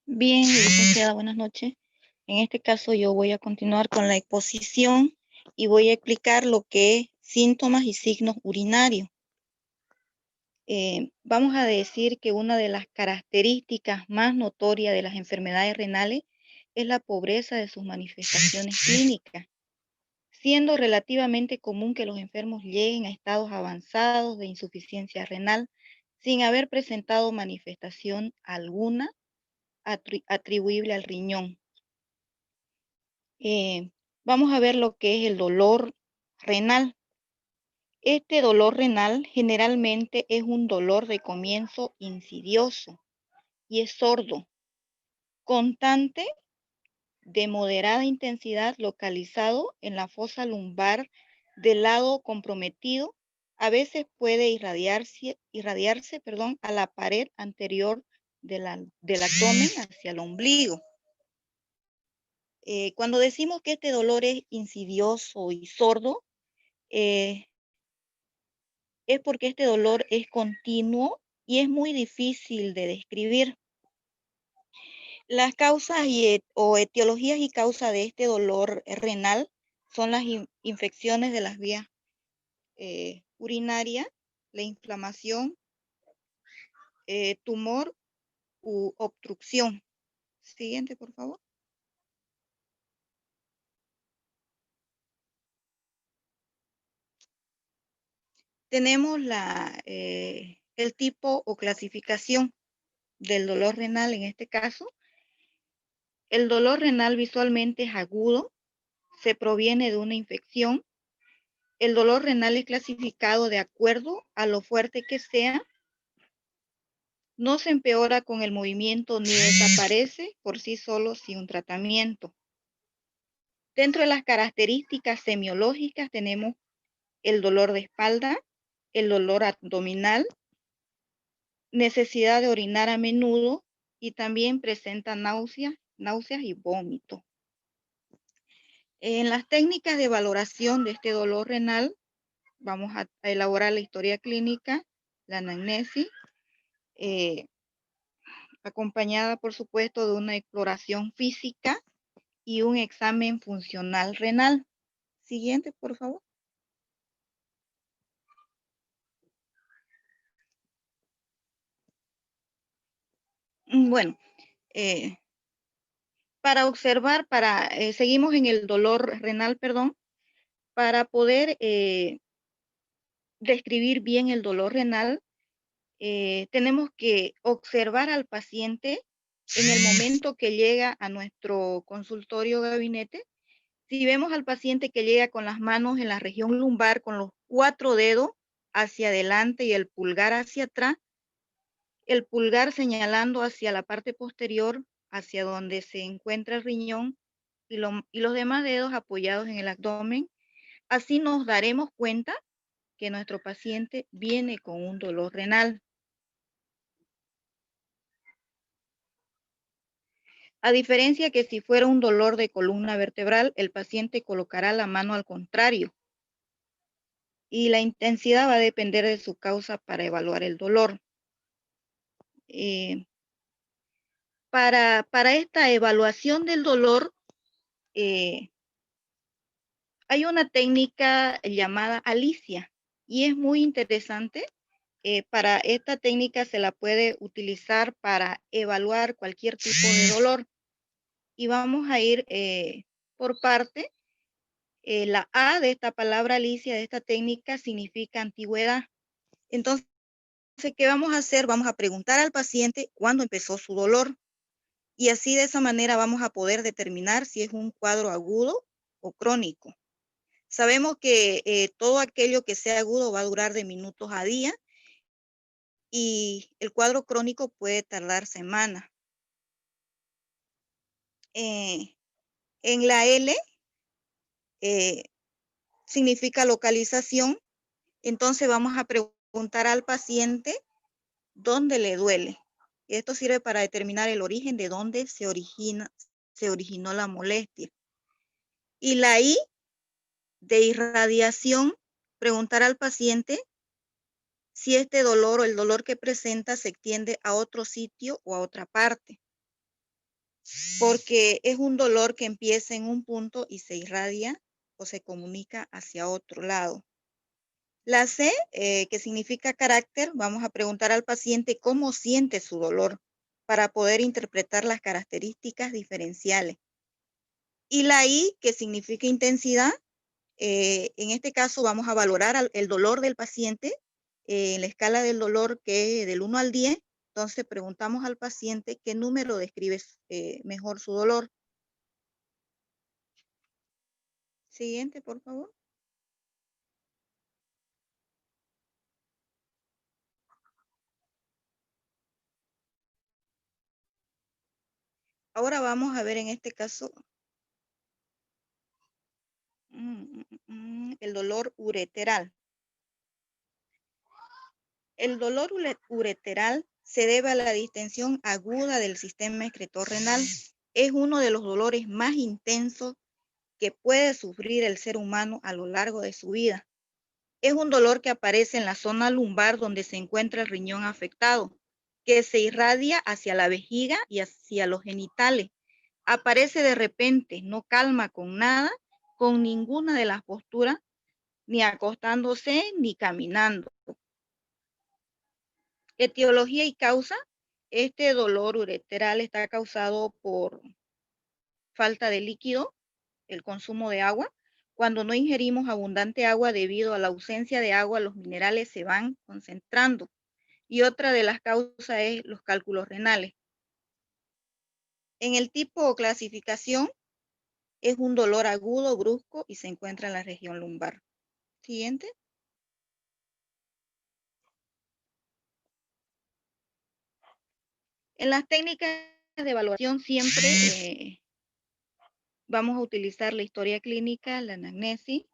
Bien, licenciada, buenas noches. En este caso yo voy a continuar con la exposición y voy a explicar lo que es síntomas y signos urinarios. Vamos a decir que una de las características más notorias de las enfermedades renales es la pobreza de sus manifestaciones clínicas, siendo relativamente común que los enfermos lleguen a estados avanzados de insuficiencia renal sin haber presentado manifestación alguna atribuible al riñón. Vamos a ver lo que es el dolor renal. Este dolor renal generalmente es un dolor de comienzo insidioso y es sordo, constante, de moderada intensidad, localizado en la fosa lumbar del lado comprometido. A veces puede irradiarse, a la pared anterior del abdomen hacia el ombligo. Cuando decimos que este dolor es insidioso y sordo, es porque este dolor es continuo y es muy difícil de describir. Las causas o etiologías y causas de este dolor renal son las infecciones de las vías urinarias, la inflamación, tumor u obstrucción. Siguiente, por favor. Tenemos el tipo o clasificación del dolor renal en este caso. El dolor renal visualmente es agudo, se proviene de una infección. El dolor renal es clasificado de acuerdo a lo fuerte que sea. No se empeora con el movimiento ni desaparece por sí solo sin un tratamiento. Dentro de las características semiológicas tenemos el dolor de espalda, el dolor abdominal, necesidad de orinar a menudo y también presenta náuseas y vómito. En las técnicas de valoración de este dolor renal, vamos a elaborar la historia clínica, la anamnesis, acompañada, por supuesto, de una exploración física y un examen funcional renal. Siguiente, por favor. Bueno, para observar, seguimos en el dolor renal, perdón, para poder describir bien el dolor renal, tenemos que observar al paciente en el momento que llega a nuestro consultorio gabinete. Si vemos al paciente que llega con las manos en la región lumbar, con los 4 dedos hacia adelante y el pulgar hacia atrás, el pulgar señalando hacia la parte posterior, hacia donde se encuentra el riñón, y los demás dedos apoyados en el abdomen, así nos daremos cuenta que nuestro paciente viene con un dolor renal. A diferencia que si fuera un dolor de columna vertebral, el paciente colocará la mano al contrario y la intensidad va a depender de su causa para evaluar el dolor. Para esta evaluación del dolor, hay una técnica llamada Alicia y es muy interesante. Para esta técnica se la puede utilizar para evaluar cualquier tipo de dolor. Y vamos a ir por parte. La A de esta palabra Alicia, de esta técnica, significa antigüedad. Entonces, ¿qué vamos a hacer? Vamos a preguntar al paciente cuándo empezó su dolor. Y así de esa manera vamos a poder determinar si es un cuadro agudo o crónico. Sabemos que todo aquello que sea agudo va a durar de minutos a días y el cuadro crónico puede tardar semanas. En la L significa localización. Entonces vamos a preguntar al paciente dónde le duele. Esto sirve para determinar el origen de dónde se originó la molestia. Y la I de irradiación, preguntar al paciente si este dolor o el dolor que presenta se extiende a otro sitio o a otra parte. porque es un dolor que empieza en un punto y se irradia o se comunica hacia otro lado. La C, que significa carácter, vamos a preguntar al paciente cómo siente su dolor para poder interpretar las características diferenciales. Y la I, que significa intensidad, en este caso vamos a valorar el dolor del paciente en la escala del dolor que es del 1 al 10. Entonces preguntamos al paciente qué número describe mejor su dolor. Siguiente, por favor. Ahora vamos a ver en este caso el dolor ureteral. El dolor ureteral se debe a la distensión aguda del sistema excretor renal. Es uno de los dolores más intensos que puede sufrir el ser humano a lo largo de su vida. Es un dolor que aparece en la zona lumbar donde se encuentra el riñón afectado, que se irradia hacia la vejiga y hacia los genitales. Aparece de repente, no calma con nada, con ninguna de las posturas, ni acostándose ni caminando. Etiología y causa. Este dolor ureteral está causado por falta de líquido, el consumo de agua. Cuando no ingerimos abundante agua debido a la ausencia de agua, los minerales se van concentrando. Y otra de las causas es los cálculos renales. En el tipo o clasificación es un dolor agudo, brusco y se encuentra en la región lumbar. Siguiente. En las técnicas de evaluación siempre vamos a utilizar la historia clínica, la anamnesis,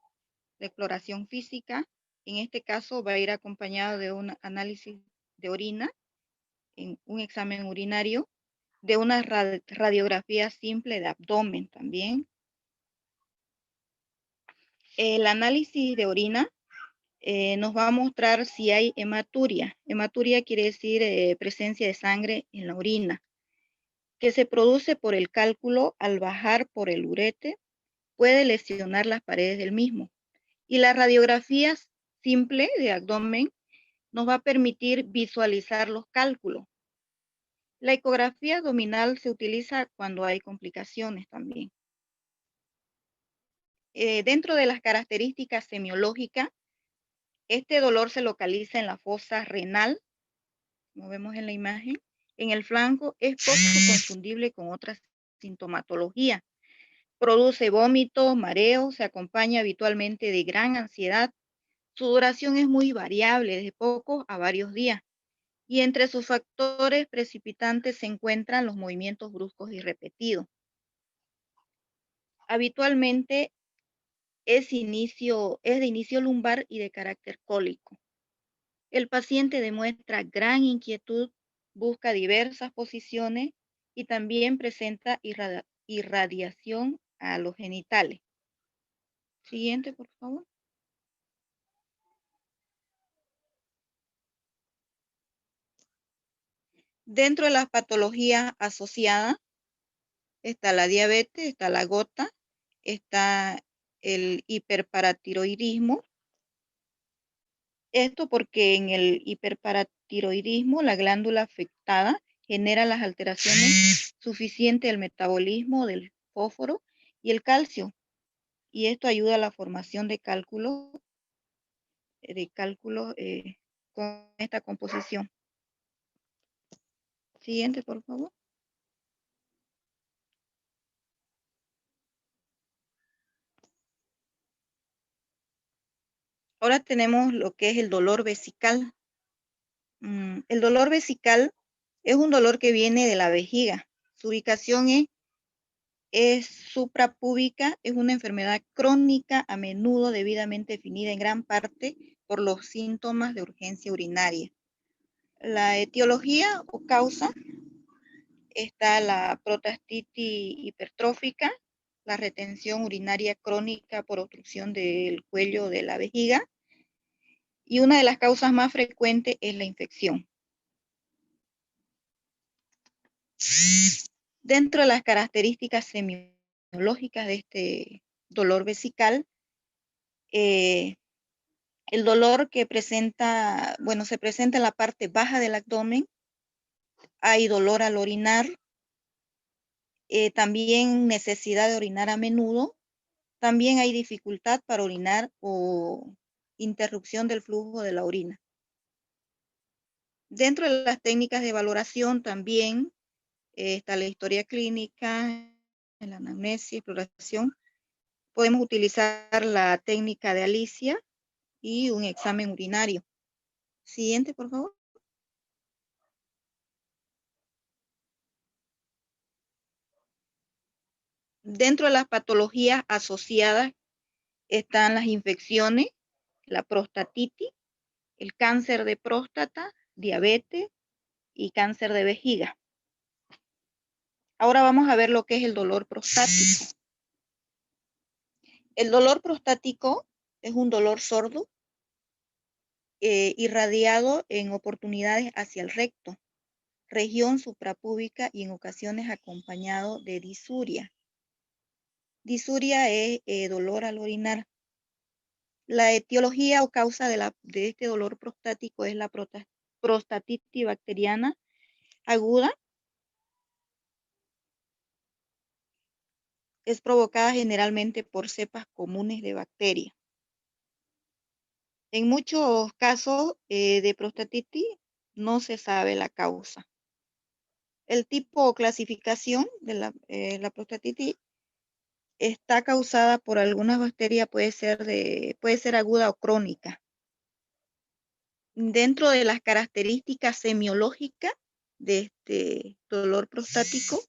la exploración física. En este caso va a ir acompañado de un análisis de orina, en un examen urinario, de una radiografía simple de abdomen también. El análisis de orina nos va a mostrar si hay hematuria. Hematuria quiere decir presencia de sangre en la orina, que se produce por el cálculo al bajar por el urete, puede lesionar las paredes del mismo. Y la radiografía simple de abdomen nos va a permitir visualizar los cálculos. La ecografía abdominal se utiliza cuando hay complicaciones también. Dentro de las características semiológicas, este dolor se localiza en la fosa renal, como vemos en la imagen. En el flanco es poco confundible con otras sintomatologías. Produce vómito, mareo, se acompaña habitualmente de gran ansiedad. Su duración es muy variable, de pocos a varios días. Y entre sus factores precipitantes se encuentran los movimientos bruscos y repetidos. Habitualmente es de inicio lumbar y de carácter cólico. El paciente demuestra gran inquietud, busca diversas posiciones y también presenta irradiación a los genitales. Siguiente, por favor. Dentro de las patologías asociadas está la diabetes, está la gota, está el hiperparatiroidismo. Esto porque en el hiperparatiroidismo la glándula afectada genera las alteraciones suficientes del metabolismo del fósforo y el calcio, y esto ayuda a la formación de cálculos con esta composición. Siguiente, por favor. Ahora tenemos lo que es el dolor vesical. El dolor vesical es un dolor que viene de la vejiga. Su ubicación es suprapúbica, es una enfermedad crónica a menudo debidamente definida en gran parte por los síntomas de urgencia urinaria. La etiología o causa está la prostastitis hipertrófica, la retención urinaria crónica por obstrucción del cuello de la vejiga, y una de las causas más frecuentes es la infección. Dentro de las características semiológicas de este dolor vesical, el dolor que presenta, bueno, se presenta en la parte baja del abdomen, hay dolor al orinar, también necesidad de orinar a menudo, también hay dificultad para orinar o interrupción del flujo de la orina. Dentro de las técnicas de valoración también está la historia clínica, la anamnesis, exploración. Podemos utilizar la técnica de Alicia y un examen urinario. Siguiente, por favor. Dentro de las patologías asociadas están las infecciones, la prostatitis, el cáncer de próstata, diabetes y cáncer de vejiga. Ahora vamos a ver lo que es el dolor prostático. El dolor prostático es un dolor sordo, irradiado en oportunidades hacia el recto, región suprapúbica y en ocasiones acompañado de disuria. Disuria es dolor al orinar. La etiología o causa de este dolor prostático es la prostatitis bacteriana aguda. Es provocada generalmente por cepas comunes de bacterias. En muchos casos de prostatitis no se sabe la causa. El tipo o clasificación de la prostatitis está causada por algunas bacterias, puede ser aguda o crónica. Dentro de las características semiológicas de este dolor prostático,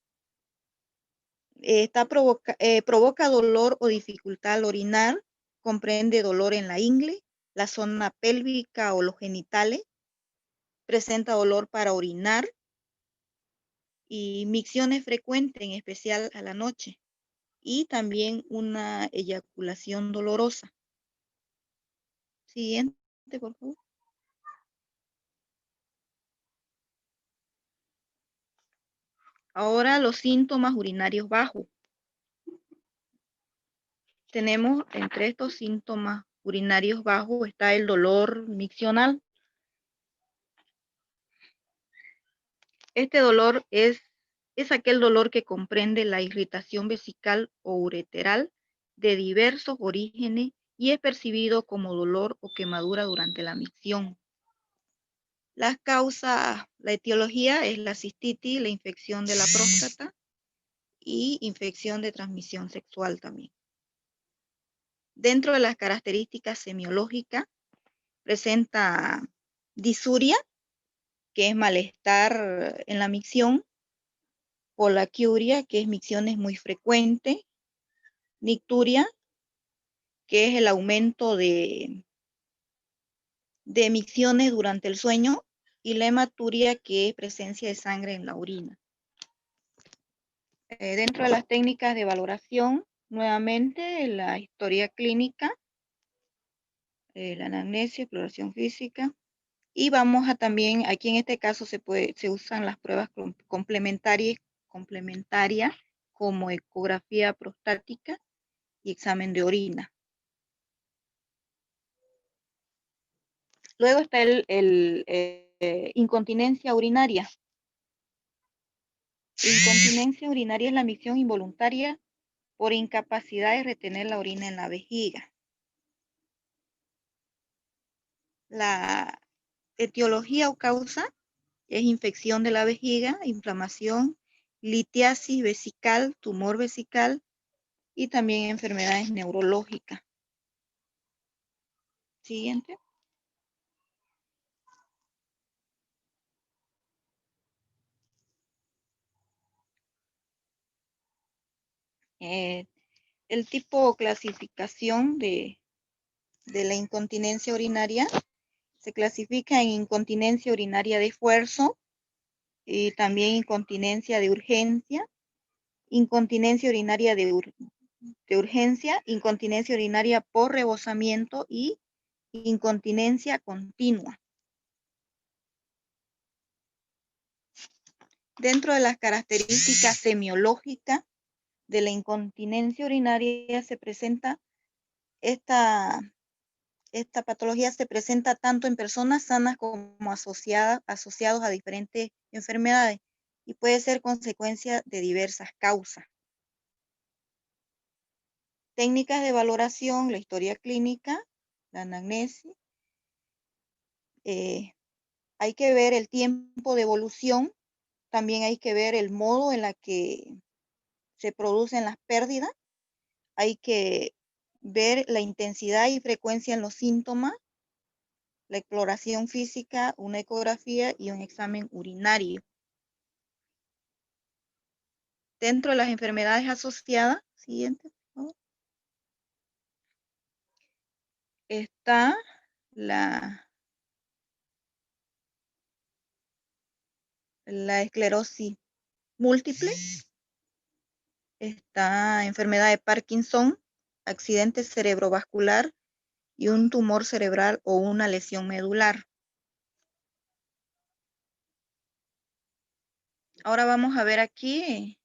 provoca dolor o dificultad al orinar, comprende dolor en la ingle, la zona pélvica o los genitales, presenta dolor para orinar y micciones frecuentes, en especial a la noche, y también una eyaculación dolorosa. Siguiente, por favor. Ahora los síntomas urinarios bajos. Tenemos entre estos síntomas urinarios bajos está el dolor miccional. Este dolor es aquel dolor que comprende la irritación vesical o ureteral de diversos orígenes y es percibido como dolor o quemadura durante la micción. Las causas, la etiología es la cistitis, la infección de la próstata y infección de transmisión sexual también. Dentro de las características semiológicas, presenta disuria, que es malestar en la micción, polaquiuria, que es micciones muy frecuentes, nicturia, que es el aumento de micciones durante el sueño, y la hematuria, que es presencia de sangre en la orina. Dentro de las técnicas de valoración, nuevamente la historia clínica, la anamnesis, exploración física, y vamos a también, aquí en este caso se usan las pruebas complementarias como ecografía prostática y examen de orina. Luego está incontinencia urinaria. Incontinencia urinaria es la micción involuntaria por incapacidad de retener la orina en la vejiga. La etiología o causa es infección de la vejiga, inflamación, litiasis vesical, tumor vesical y también enfermedades neurológicas. Siguiente. El tipo o clasificación de la incontinencia urinaria se clasifica en incontinencia urinaria de esfuerzo y también incontinencia de urgencia, incontinencia urinaria de urgencia, incontinencia urinaria por rebosamiento y incontinencia continua. Dentro de las características semiológicas de la incontinencia urinaria se presenta esta patología se presenta tanto en personas sanas como asociados a diferentes enfermedades y puede ser consecuencia de diversas causas. Técnicas de valoración, la historia clínica, la anamnesis. Hay que ver el tiempo de evolución, también hay que ver el modo en la que se producen las pérdidas, hay que ver la intensidad y frecuencia en los síntomas, la exploración física, una ecografía y un examen urinario. Dentro de las enfermedades asociadas, siguiente, por favor, está la esclerosis múltiple, está enfermedad de Parkinson, accidente cerebrovascular y un tumor cerebral o una lesión medular. Ahora vamos a ver aquí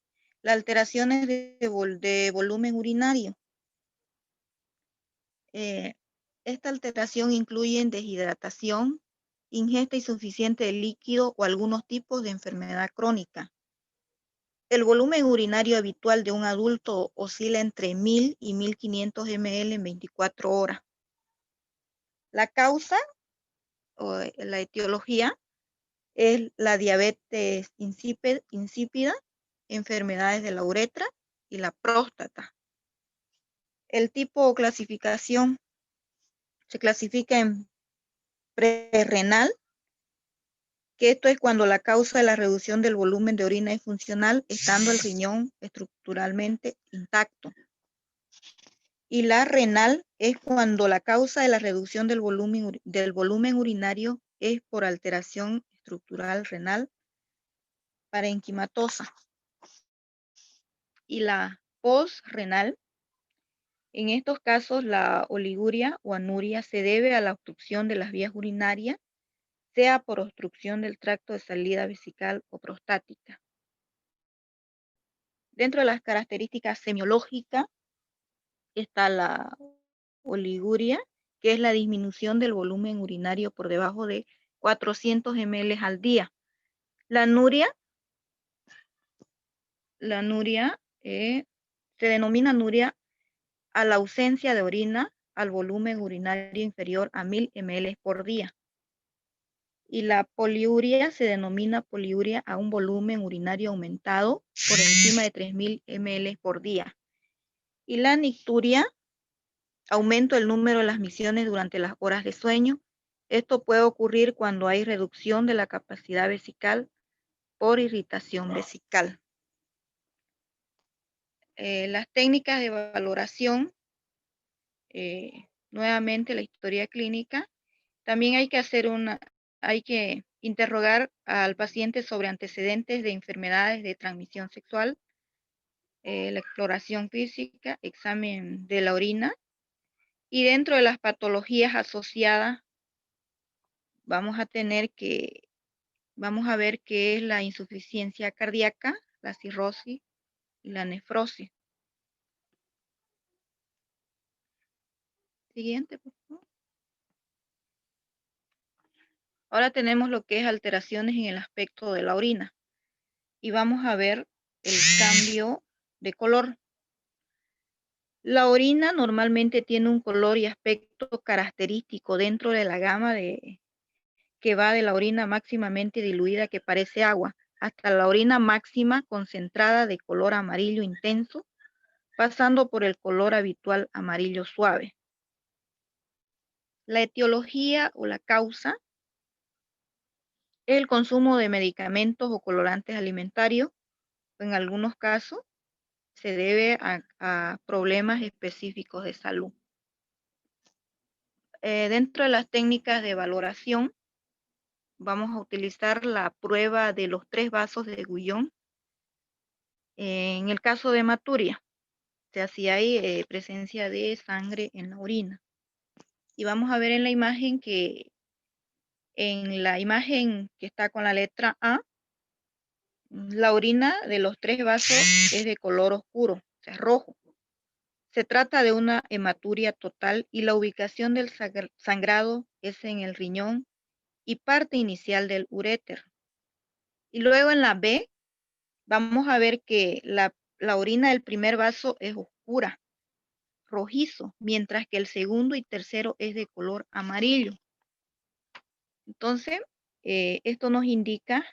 las alteraciones de volumen urinario. Esta alteración incluye deshidratación, ingesta insuficiente de líquido o algunos tipos de enfermedad crónica. El volumen urinario habitual de un adulto oscila entre 1000 y 1500 ml en 24 horas. La causa o la etiología es la diabetes insípida, enfermedades de la uretra y la próstata. El tipo o clasificación se clasifica en prerrenal, que esto es cuando la causa de la reducción del volumen de orina es funcional, estando el riñón estructuralmente intacto. Y la renal es cuando la causa de la reducción del volumen urinario es por alteración estructural renal parenquimatosa. Y la posrenal, en estos casos la oliguria o anuria se debe a la obstrucción de las vías urinarias, sea por obstrucción del tracto de salida vesical o prostática. Dentro de las características semiológicas está la oliguria, que es la disminución del volumen urinario por debajo de 400 ml al día. La anuria se denomina anuria a la ausencia de orina al volumen urinario inferior a 1000 ml por día. Y la poliuria se denomina poliuria a un volumen urinario aumentado por encima de 3000 ml por día. Y la nicturia, aumento del número de las misiones durante las horas de sueño. Esto puede ocurrir cuando hay reducción de la capacidad vesical por irritación vesical. Las técnicas de valoración, nuevamente la historia clínica. También hay que interrogar al paciente sobre antecedentes de enfermedades de transmisión sexual, la exploración física, examen de la orina. Y dentro de las patologías asociadas, vamos a ver qué es la insuficiencia cardíaca, la cirrosis y la nefrosis. Siguiente, por favor. Ahora tenemos lo que es alteraciones en el aspecto de la orina. Y vamos a ver el cambio de color. La orina normalmente tiene un color y aspecto característico dentro de la gama que va de la orina máximamente diluida que parece agua, hasta la orina máxima concentrada de color amarillo intenso, pasando por el color habitual amarillo suave. La etiología o la causa es el consumo de medicamentos o colorantes alimentarios. En algunos casos se debe a problemas específicos de salud. Dentro de las técnicas de valoración, vamos a utilizar la prueba de los 3 vasos de Guillain. En el caso de hematuria, o sea, si hay presencia de sangre en la orina. Y vamos a ver en la imagen que está con la letra A, La orina de los 3 vasos es de color oscuro, o sea, rojo. Se trata de una hematuria total y la ubicación del sangrado es en el riñón y parte inicial del uréter. Y luego en la B vamos a ver que la orina del primer vaso es oscura, rojizo, mientras que el segundo y tercero es de color amarillo. Entonces, esto nos indica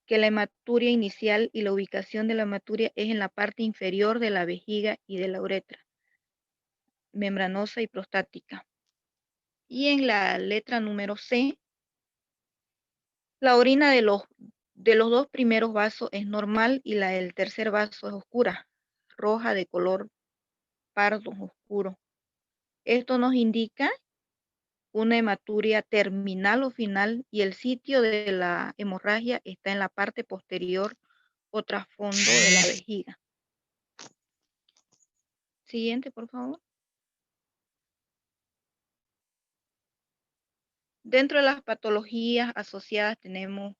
que la hematuria inicial y la ubicación de la hematuria es en la parte inferior de la vejiga y de la uretra, membranosa y prostática. Y en la letra número C, la orina de los 2 primeros vasos es normal y la del tercer vaso es oscura, roja de color pardo oscuro. Esto nos indica una hematuria terminal o final y el sitio de la hemorragia está en la parte posterior o trasfondo de la vejiga. Siguiente, por favor. Dentro de las patologías asociadas tenemos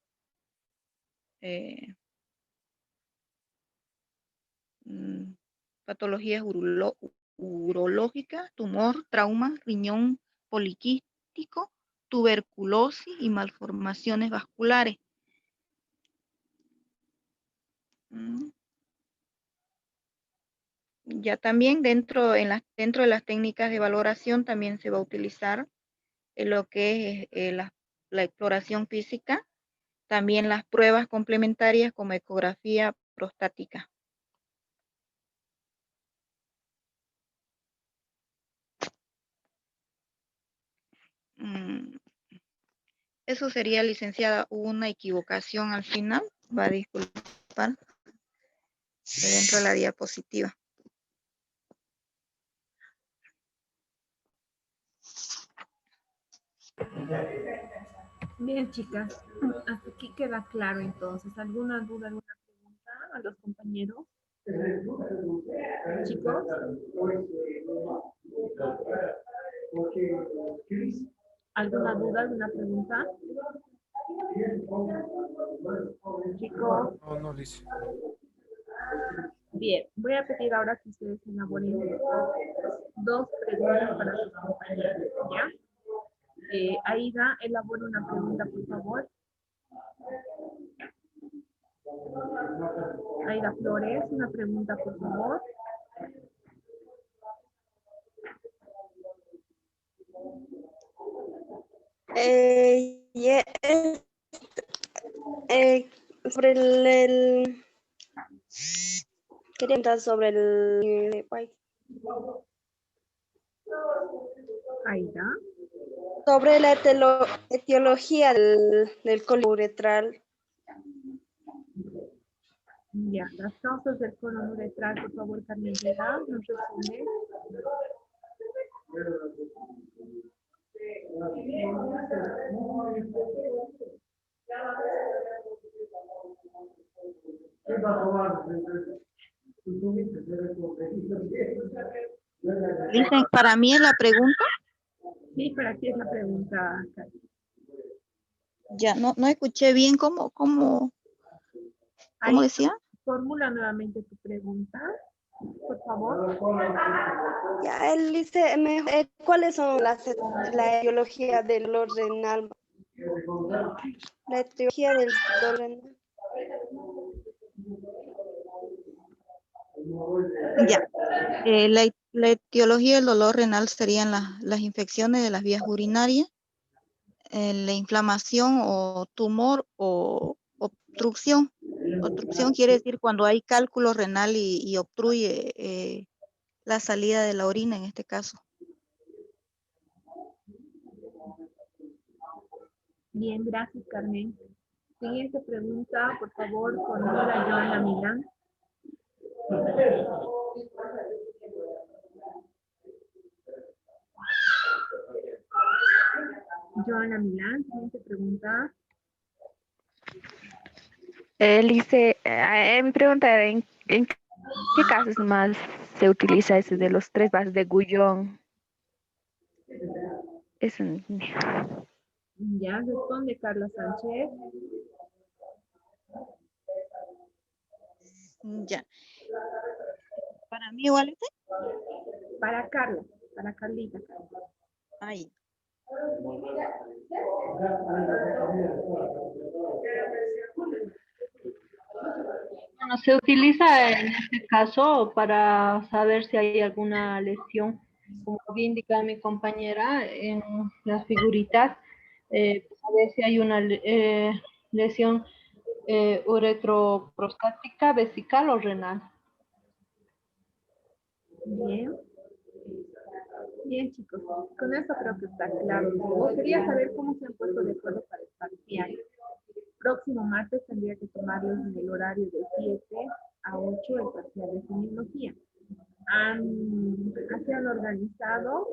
patologías urológicas, tumor, trauma, riñón poliquístico, tuberculosis y malformaciones vasculares. Ya también dentro de las técnicas de valoración también se va a utilizar lo que es la exploración física, también las pruebas complementarias como ecografía prostática. Eso sería, licenciada, una equivocación al final, va a disculpar, dentro de la diapositiva. Bien, chicas, hasta aquí queda claro entonces. ¿Alguna duda, alguna pregunta a los compañeros? Chicos. ¿Alguna duda, alguna pregunta? Chicos. No, no, Liz. Bien, voy a pedir ahora que ustedes elaboren 2 preguntas para sus compañeros, ¿ya? Aida, elabora una pregunta, por favor. Aida Flores, una pregunta, por favor. Sobre quería preguntar sobre Aida. sobre la etiología del colon uretral. Ya, las causas del colon uretral, por favor, Carmen Vega, nos responde. Dicen, para mí es la pregunta. Sí, para ti es la pregunta, Carmen. Ya, no escuché bien cómo decía. Formula nuevamente tu pregunta, por favor. Ya, él dice, ¿cuáles son la etiología del dolor renal? La etiología del dolor renal. Ya, la etiología del dolor renal serían las infecciones de las vías urinarias, la inflamación o tumor o obstrucción. Obstrucción quiere decir cuando hay cálculo renal y obstruye la salida de la orina en este caso. Bien, gracias, Carmen. Siguiente pregunta, por favor, formula Joana Milán. Joana Milán, siguiente pregunta. Lice, mi pregunta era, ¿en qué casos más se utiliza ese de los 3 vasos de Gullón? Ya, responde Carla Sánchez. Ya. Para mí igual este. Para Carla, para Carlita. Ahí. Bueno, se utiliza en este caso para saber si hay alguna lesión, como bien indicaba mi compañera en las figuritas, saber si hay una lesión uretroprostática, vesical o renal. Bien. Bien, chicos. Con eso creo que está claro. Yo quería saber cómo se han puesto de acuerdo para el parcial. Próximo martes tendría que tomarlos en el horario de 7 a 8 el parcial de semiología. ¿Se han organizado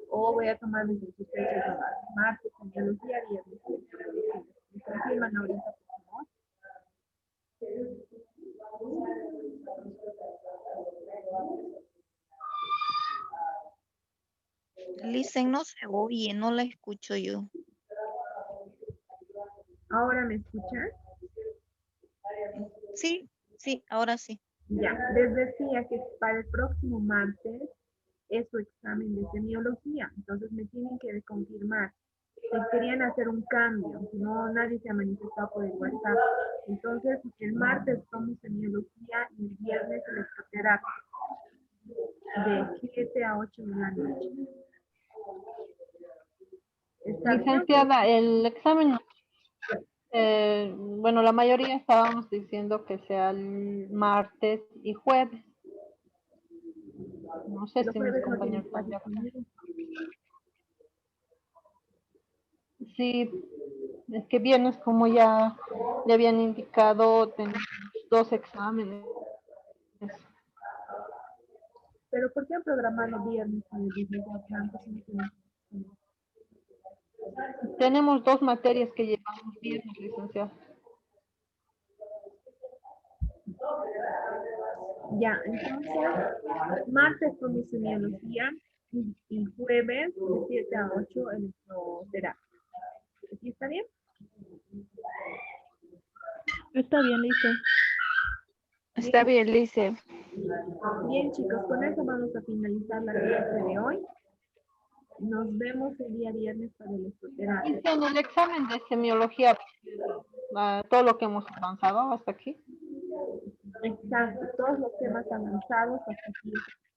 o voy a tomar desde sus fechas normales? Martes semiología, viernes electrología. ¿Me confirman ahorita, por favor? Listen, no se oye, no la escucho yo. ¿Ahora me escuchan? Sí, sí, ahora sí. Ya, les decía que para el próximo martes es su examen de semiología, entonces me tienen que confirmar. Si querían hacer un cambio, no, nadie se ha manifestado por el WhatsApp. Entonces, el martes tomo semiología y el viernes electroterapia, de 7 a 8 de la noche. ¿Está bien? Licenciada, el examen, bueno, la mayoría estábamos diciendo que sea el martes y jueves. No sé Los si mis jueves no tienen compañeros están de clases acuerdo. conmigo. Sí, es que viernes, como ya le habían indicado, tenemos 2 exámenes. Pero ¿por qué han programado viernes con el licenciado Franco si no tienen? Tenemos 2 materias que llevamos viernes, licenciado. Ya, entonces, martes con semiología y jueves de 7 a 8 electroterapia. ¿Aquí está bien? Está bien, Lice. Está bien, Lice. Bien, chicos, con eso vamos a finalizar la clase de hoy. Nos vemos el día viernes para electroterapia. Y en el examen de semiología, todo lo que hemos avanzado hasta aquí. Exacto, todos los temas avanzados hasta aquí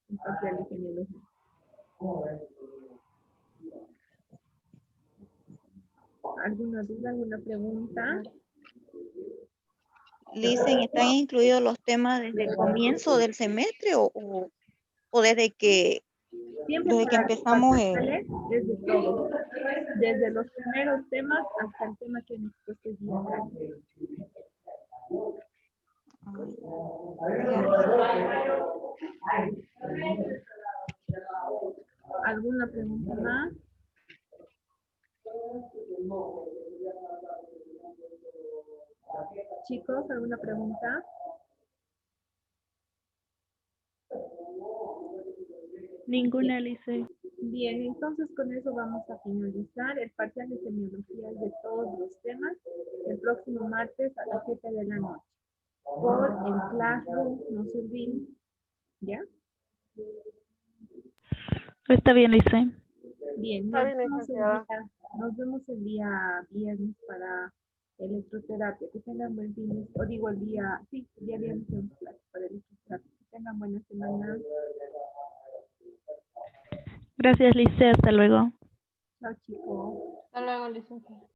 en parcial de semiología. ¿Alguna duda, alguna pregunta? Listen, ¿están incluidos los temas desde el comienzo del semestre o Siempre desde que para los empezamos parciales, desde todo. Desde los primeros temas hasta el tema que hemos puesto hoy día. ¿Alguna pregunta más? Chicos, ¿alguna pregunta? Ninguna, Lice. Bien, entonces con eso vamos a finalizar. El parcial de semiología de todos los temas el próximo martes a las 7 de la noche. Por el Classroom, no se olviden. ¿Ya? Está bien, Lice. Bien, Está bien, licenciada. nos vemos el día viernes para electroterapia. Que tengan buen fin, o digo el día viernes tenemos clase para electroterapia. Que tengan buena semana. Gracias, Lice. Hasta luego. Chao, chicos. Hasta luego, licenciada.